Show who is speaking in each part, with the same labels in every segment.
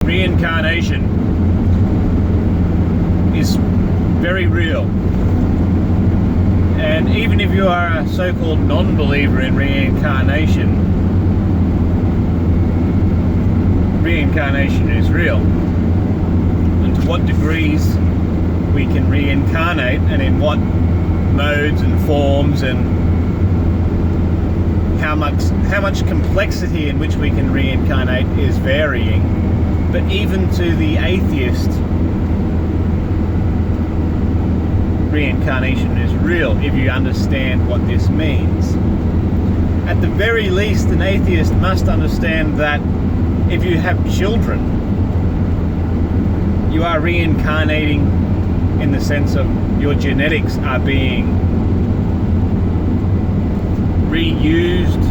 Speaker 1: reincarnation is very real. And even if you are a so-called non-believer in reincarnation, reincarnation is real. And to what degrees we can reincarnate, and in what modes and forms, and how much complexity in which we can reincarnate is varying. But even to the atheist, reincarnation is real if you understand what this means. At the very least, an atheist must understand that if you have children, you are reincarnating in the sense of your genetics are being reused,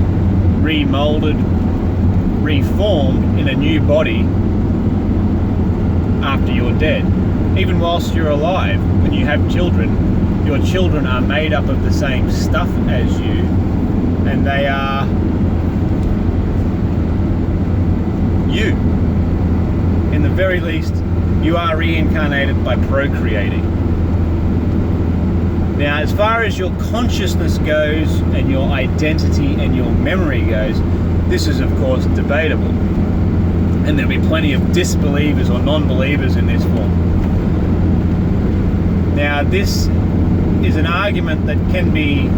Speaker 1: remolded, reformed in a new body after you're dead. Even whilst you're alive, when you have children, your children are made up of the same stuff as you, and they are you. In the very least, you are reincarnated by procreating. Now, as far as your consciousness goes, and your identity and your memory goes, this is of course debatable. And there'll be plenty of disbelievers or non-believers in this form. Now, this is an argument that can be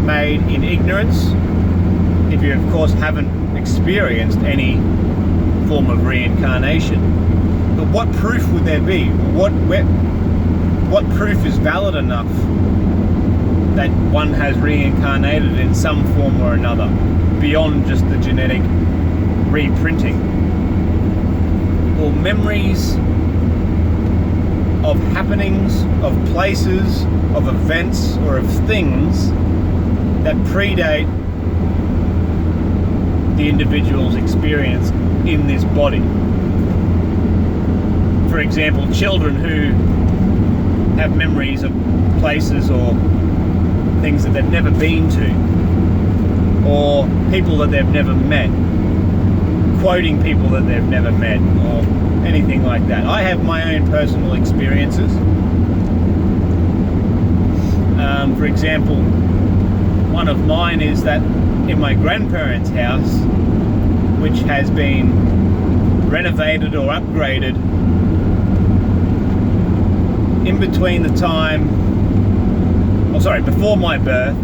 Speaker 1: made in ignorance if you, of course, haven't experienced any form of reincarnation. But what proof would there be? What proof is valid enough that one has reincarnated in some form or another, beyond just the genetic reprinting? Well, memories of happenings, of places, of events, or of things that predate the individual's experience in this body. For example, children who have memories of places or things that they've never been to, or people that they've never met, quoting people that they've never met, or anything like that. I have my own personal experiences. For example, one of mine is that in my grandparents' house, which has been renovated or upgraded in between the time, before my birth,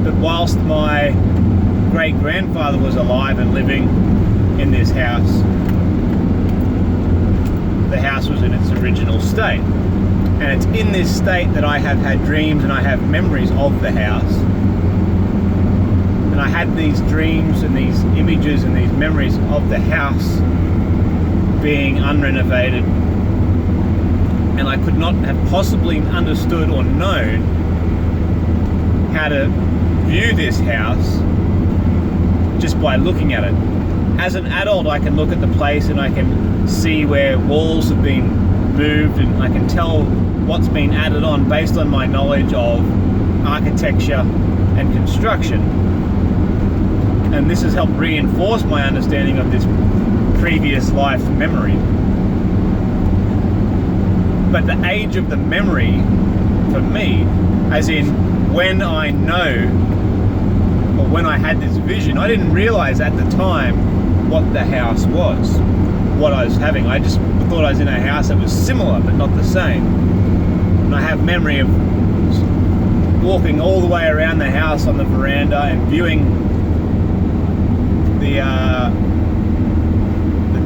Speaker 1: but whilst my great-grandfather was alive and living in this house, the house was in its original state. And it's in this state that I have had dreams and I have memories of the house. And I had these dreams and these images and these memories of the house being unrenovated. And I could not have possibly understood or known how to view this house just by looking at it. As an adult, I can look at the place and I can see where walls have been moved, and I can tell what's been added on based on my knowledge of architecture and construction. And this has helped reinforce my understanding of this previous life memory. But the age of the memory, for me, as in when I know, or when I had this vision, I didn't realize at the time what the house was, what I was having. I just thought I was in a house that was similar but not the same. And I have memory of walking all the way around the house on the veranda and viewing the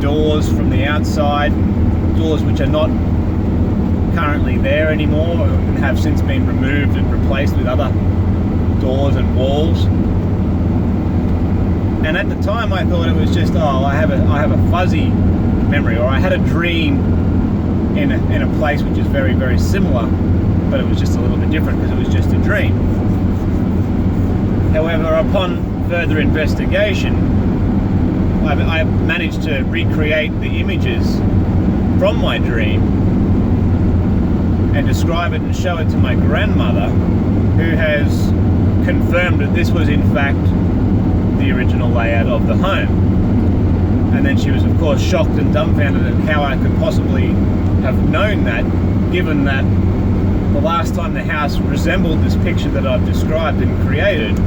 Speaker 1: doors from the outside, doors which are not currently there anymore and have since been removed and replaced with other doors and walls. And at the time I thought it was just, I have a fuzzy memory, or I had a dream in a place which is very, very similar, but it was just a little bit different because it was just a dream. However, upon further investigation, I managed to recreate the images from my dream and describe it and show it to my grandmother, who has confirmed that this was in fact the original layout of the home. And then she was, of course, shocked and dumbfounded at how I could possibly have known that, given that the last time the house resembled this picture that I've described and created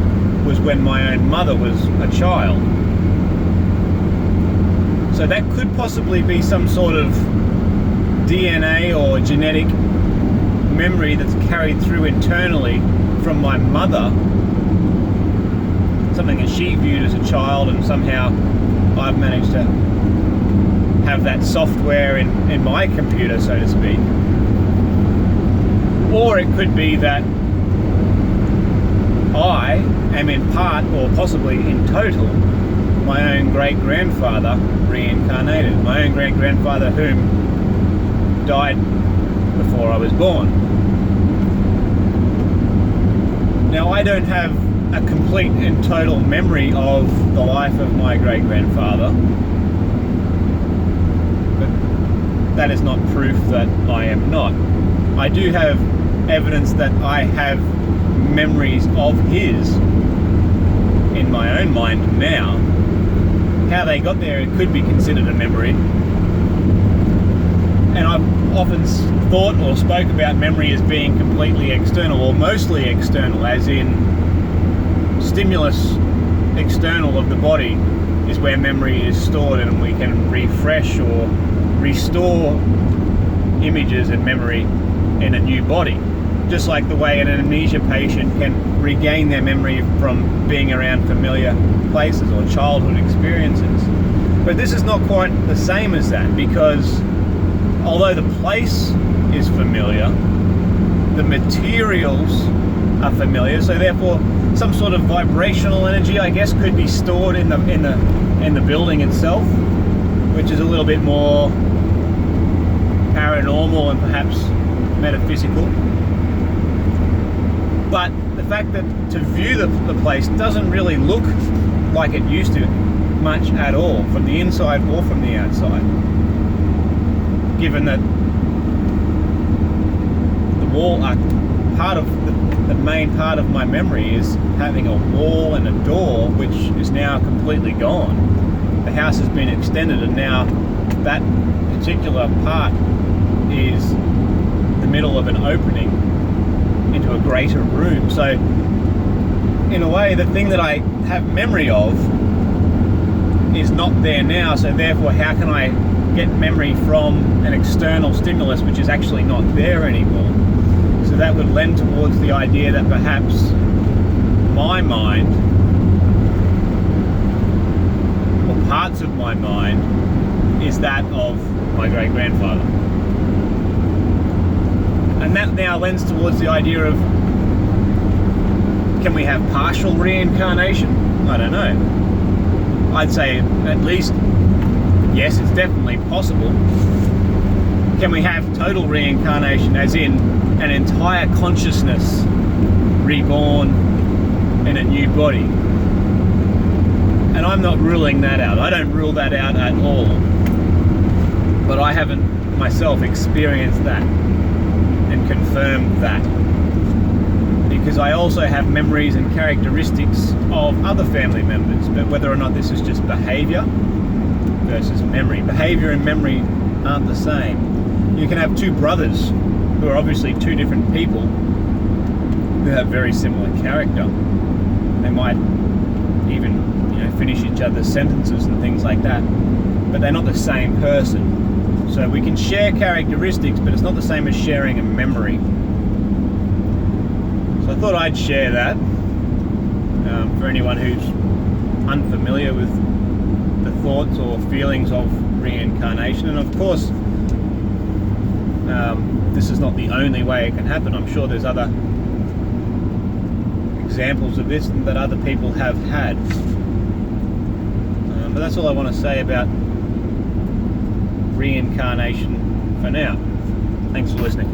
Speaker 1: was when my own mother was a child. So that could possibly be some sort of DNA or genetic memory that's carried through internally from my mother, something that she viewed as a child, and somehow I've managed to have that software in my computer, so to speak. Or it could be that I am in part, or possibly in total, my own great-grandfather reincarnated. My own great-grandfather whom died before I was born. Now, I don't have a complete and total memory of the life of my great-grandfather, but that is not proof that I am not. I do have evidence that I have memories of his in my own mind now. How they got there, it could be considered a memory. And I've often thought or spoke about memory as being completely external, or mostly external, as in stimulus external of the body is where memory is stored, and we can refresh or restore images and memory in a new body. Just like the way an amnesia patient can regain their memory from being around familiar places or childhood experiences. But this is not quite the same as that, because although the place is familiar, the materials are familiar, so therefore some sort of vibrational energy, I guess, could be stored in the building itself, which is a little bit more paranormal and perhaps metaphysical. But the fact that to view the place doesn't really look like it used to much at all, from the inside or from the outside, given that the wall, part of the main part of my memory is having a wall and a door which is now completely gone. The house has been extended, and now that particular part is the middle of an opening into a greater room. So in a way, the thing that I have memory of is not there now, so therefore how can I get memory from an external stimulus which is actually not there anymore? So that would lend towards the idea that perhaps my mind, or parts of my mind, is that of my great-grandfather. And that now lends towards the idea of, can we have partial reincarnation? I don't know. I'd say at least, yes, it's definitely possible. Can we have total reincarnation, as in an entire consciousness reborn in a new body? And I'm not ruling that out. I don't rule that out at all. But I haven't myself experienced that and confirmed that, because I also have memories and characteristics of other family members. But whether or not this is just behavior versus memory, behavior and memory aren't the same. You can have two brothers who are obviously two different people who have very similar character. They might even, finish each other's sentences and things like that, but they're not the same person. So we can share characteristics, but it's not the same as sharing a memory. So I thought I'd share that for anyone who's unfamiliar with the thoughts or feelings of reincarnation. And of course, this is not the only way it can happen. I'm sure there's other examples of this that other people have had. But that's all I want to say about reincarnation for now. Thanks for listening.